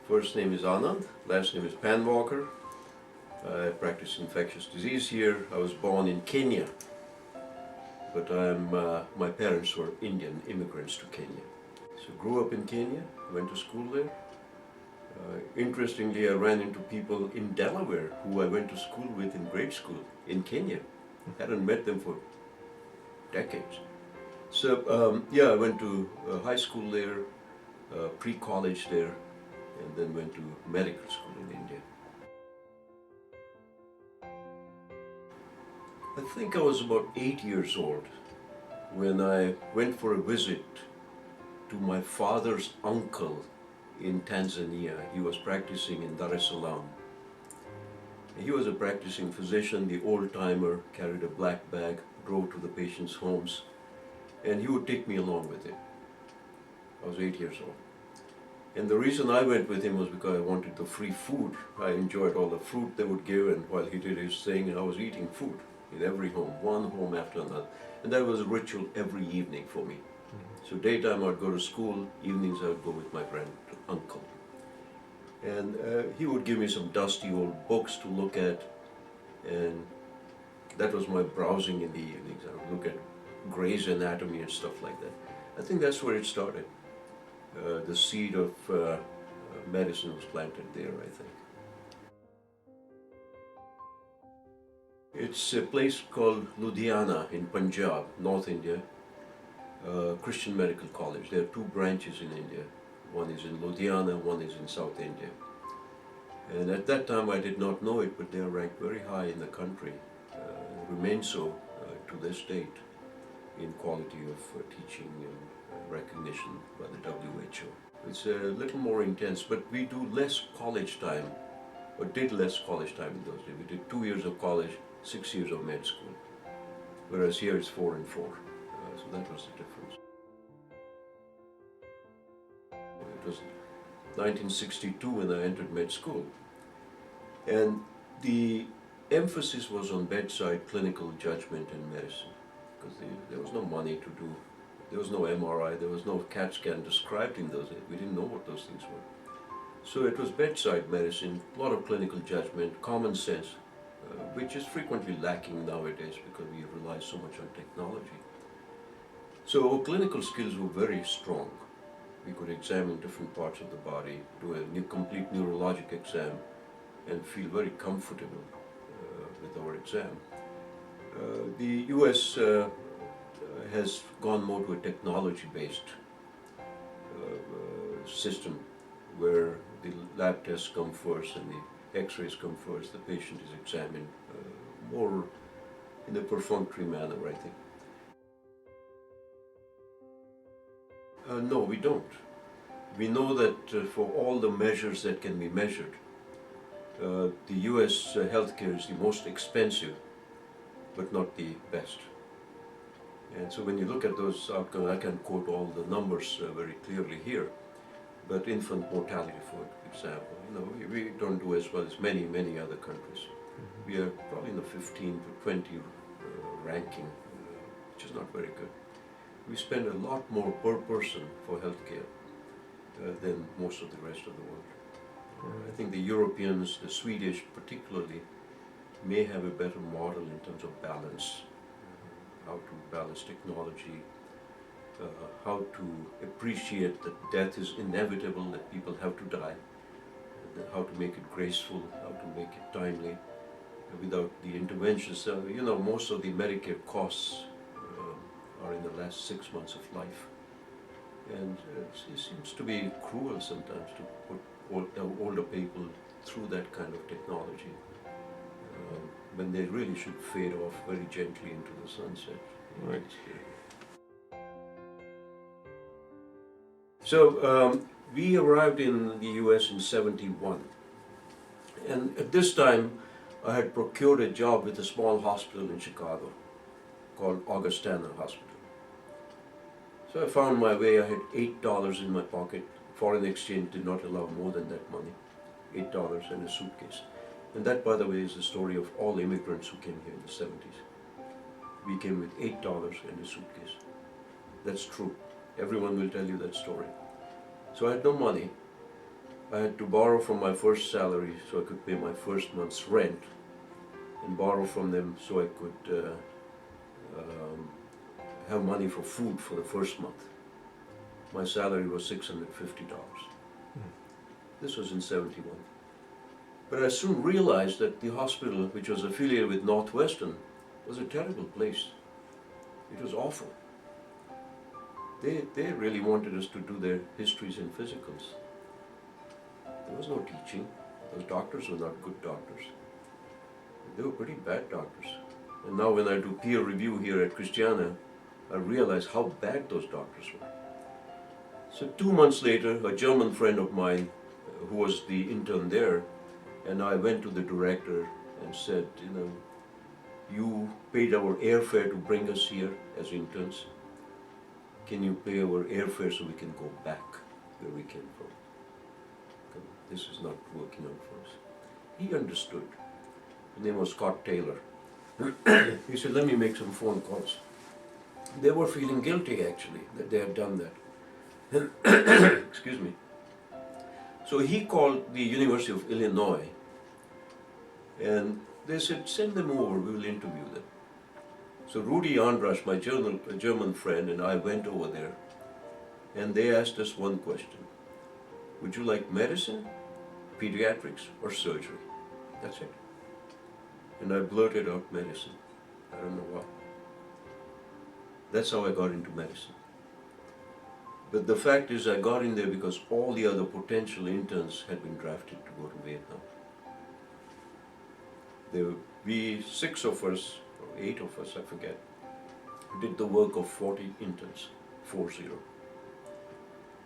First name is Anand, last name is Panwalker. I practice infectious disease here. I was born in Kenya, but my parents were Indian immigrants to Kenya. So grew up in Kenya, went to school there. Interestingly, I ran into people in Delaware who I went to school with in grade school in Kenya. Hadn't met them for decades. So I went to high school there, pre-college there, and then went to medical school in India. I think I was about 8 years old when I went for a visit to my father's uncle in Tanzania. He was practicing in Dar es Salaam. He was a practicing physician, the old-timer, carried a black bag, drove to the patients' homes, and he would take me along with him. I was 8 years old. And the reason I went with him was because I wanted the free food. I enjoyed all the fruit they would give, and while he did his thing, I was eating food in every home, one home after another. And that was a ritual every evening for me. So daytime I'd go to school, evenings I'd go with my uncle. And he would give me some dusty old books to look at, and that was my browsing in the evenings. I would look at Gray's Anatomy and stuff like that. I think that's where it started. The seed of medicine was planted there, I think. It's a place called Ludhiana in Punjab, North India, Christian Medical College. There are two branches in India. One is in Ludhiana, one is in South India. And at that time I did not know it, but they are ranked very high in the country, remain so to this date in quality of teaching and recognition by the WHO. It's a little more intense, but we do less college time, or did less college time in those days. We did 2 years of college, 6 years of med school, whereas here it's 4 and 4. So that was the difference. It was 1962 when I entered med school, and the emphasis was on bedside clinical judgment in medicine, because there was no money to do. There was no MRI, there was no CAT scan described in those days. We didn't know what those things were. So it was bedside medicine, a lot of clinical judgment, common sense, which is frequently lacking nowadays because we rely so much on technology. So our clinical skills were very strong. We could examine different parts of the body, do a complete neurologic exam, and feel very comfortable with our exam. The US has gone more to a technology-based system where the lab tests come first and the x-rays come first. The patient is examined more in a perfunctory manner, I think. No, we don't. We know that for all the measures that can be measured, the US healthcare is the most expensive, but not the best. And so when you look at those outcomes, I can quote all the numbers very clearly here, but infant mortality, for example, we don't do as well as many, many other countries. We are probably in the 15 to 20 ranking, which is not very good. We spend a lot more per person for healthcare than most of the rest of the world. I think the Europeans, the Swedish particularly, may have a better model in terms of balance, how to balance technology, how to appreciate that death is inevitable, that people have to die, how to make it graceful, how to make it timely, without the interventions. Most of the Medicare costs are in the last 6 months of life. And it seems to be cruel sometimes to put older people through that kind of technology when they really should fade off very gently into the sunset. Right. So we arrived in the US in '71. And at this time, I had procured a job with a small hospital in Chicago called Augustana Hospital. So I found my way. I had $8 in my pocket. Foreign exchange did not allow more than that money. $8 and a suitcase. And that, by the way, is the story of all immigrants who came here in the 70s. We came with $8 and a suitcase. That's true. Everyone will tell you that story. So I had no money. I had to borrow from my first salary so I could pay my first month's rent, and borrow from them so I could um, have money for food for the first month. My salary was $650. This was in '71. But I soon realized that the hospital, which was affiliated with Northwestern, was a terrible place. It was awful. They really wanted us to do their histories and physicals. There was no teaching. Those doctors were not good doctors. They were pretty bad doctors. And now when I do peer review here at Christiana, I realize how bad those doctors were. So 2 months later, a German friend of mine, who was the intern there, and I went to the director and said, you paid our airfare to bring us here as interns. Can you pay our airfare so we can go back where we came from? This is not working out for us. He understood. His name was Scott Taylor. He said, let me make some phone calls. They were feeling guilty, actually, that they had done that. Excuse me. So he called the University of Illinois, and they said, send them over, we will interview them. So Rudy Andrasch, my German friend, and I went over there, and they asked us one question. Would you like medicine, pediatrics, or surgery? That's it. And I blurted out medicine. I don't know why. That's how I got into medicine. But the fact is, I got in there because all the other potential interns had been drafted to go to Vietnam. We 6 of us, or 8 of us, I forget, did the work of 40 interns, 40.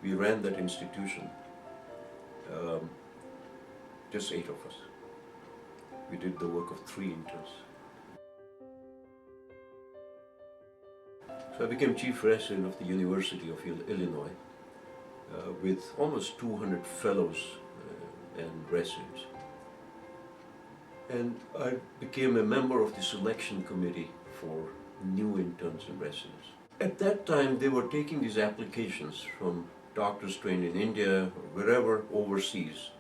We ran that institution, just 8 of us. We did the work of 3 interns. So I became chief resident of the University of Illinois with almost 200 fellows and residents. And I became a member of the selection committee for new interns and residents. At that time, they were taking these applications from doctors trained in India or wherever overseas,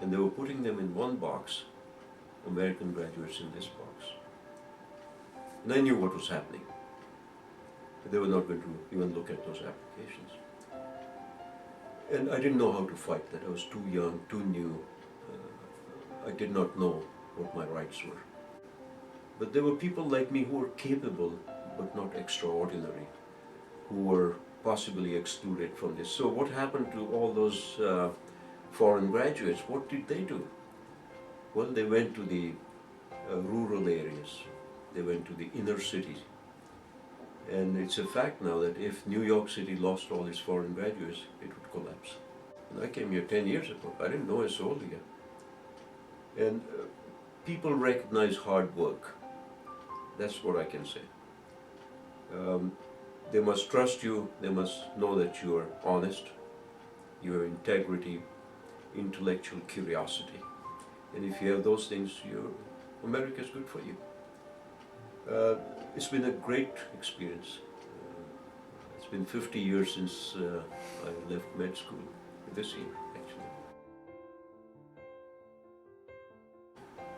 and they were putting them in one box, American graduates in this box. And I knew what was happening. They were not going to even look at those applications. And I didn't know how to fight that. I was too young, too new. I did not know what my rights were. But there were people like me who were capable, but not extraordinary, who were possibly excluded from this. So what happened to all those foreign graduates? What did they do? Well, they went to the rural areas. They went to the inner cities. And it's a fact now that if New York City lost all its foreign graduates, it would collapse. And I came here 10 years ago. I didn't know a soul here. And people recognize hard work. That's what I can say. They must trust you. They must know that you are honest, you have integrity, intellectual curiosity. And if you have those things, America is good for you. It's been a great experience. It's been 50 years since I left med school, this year actually.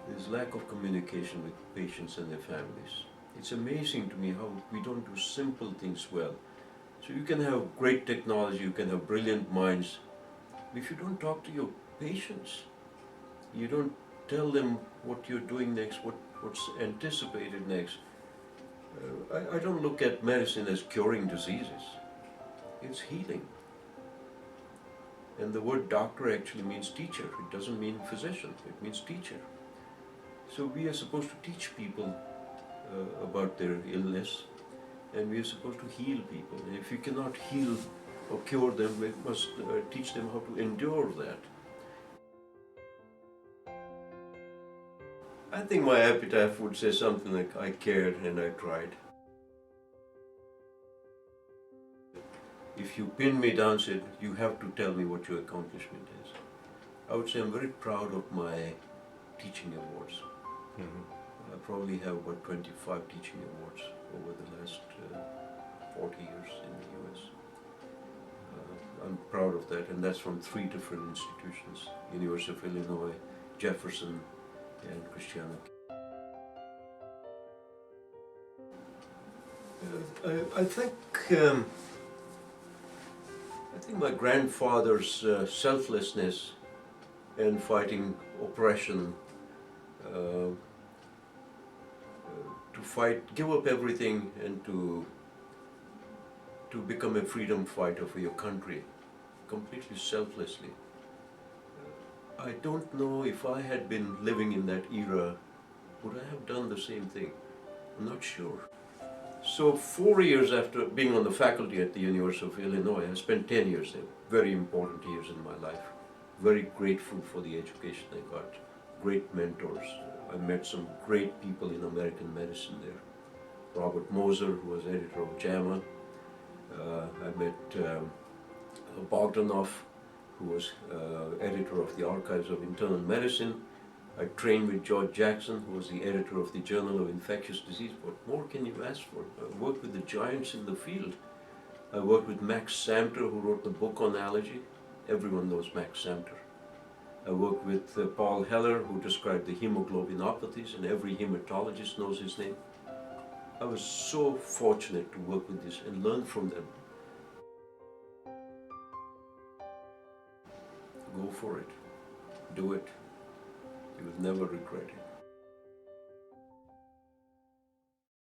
There's lack of communication with patients and their families. It's amazing to me how we don't do simple things well. So you can have great technology, you can have brilliant minds, but if you don't talk to your patients, you don't tell them what you're doing next, what's anticipated next. I don't look at medicine as curing diseases. It's healing. And the word doctor actually means teacher. It doesn't mean physician. It means teacher. So we are supposed to teach people about their illness, and we are supposed to heal people. And if you cannot heal or cure them, we must teach them how to endure that. I think my epitaph would say something like, I cared and I tried. If you pin me down and said, you have to tell me what your accomplishment is, I would say I'm very proud of my teaching awards. Mm-hmm. I probably have about 25 teaching awards over the last 40 years in the US. I'm proud of that, and that's from 3 different institutions: University of Illinois, Jefferson, and Christiana. I think my grandfather's selflessness in fighting oppression, uh, to fight, give up everything, and to become a freedom fighter for your country, completely selflessly. I don't know if I had been living in that era, would I have done the same thing? I'm not sure. So 4 years after being on the faculty at the University of Illinois, I spent 10 years there, very important years in my life. Very grateful for the education I got, great mentors. I met some great people in American medicine there. Robert Moser, who was editor of JAMA. I met Bogdanov, who was editor of the Archives of Internal Medicine. I trained with George Jackson, who was the editor of the Journal of Infectious Disease. What more can you ask for? I worked with the giants in the field. I worked with Max Samter, who wrote the book on allergy. Everyone knows Max Samter. I worked with Paul Heller, who described the hemoglobinopathies, and every hematologist knows his name. I was so fortunate to work with this and learn from them. Go for it. Do it. You will never regret it.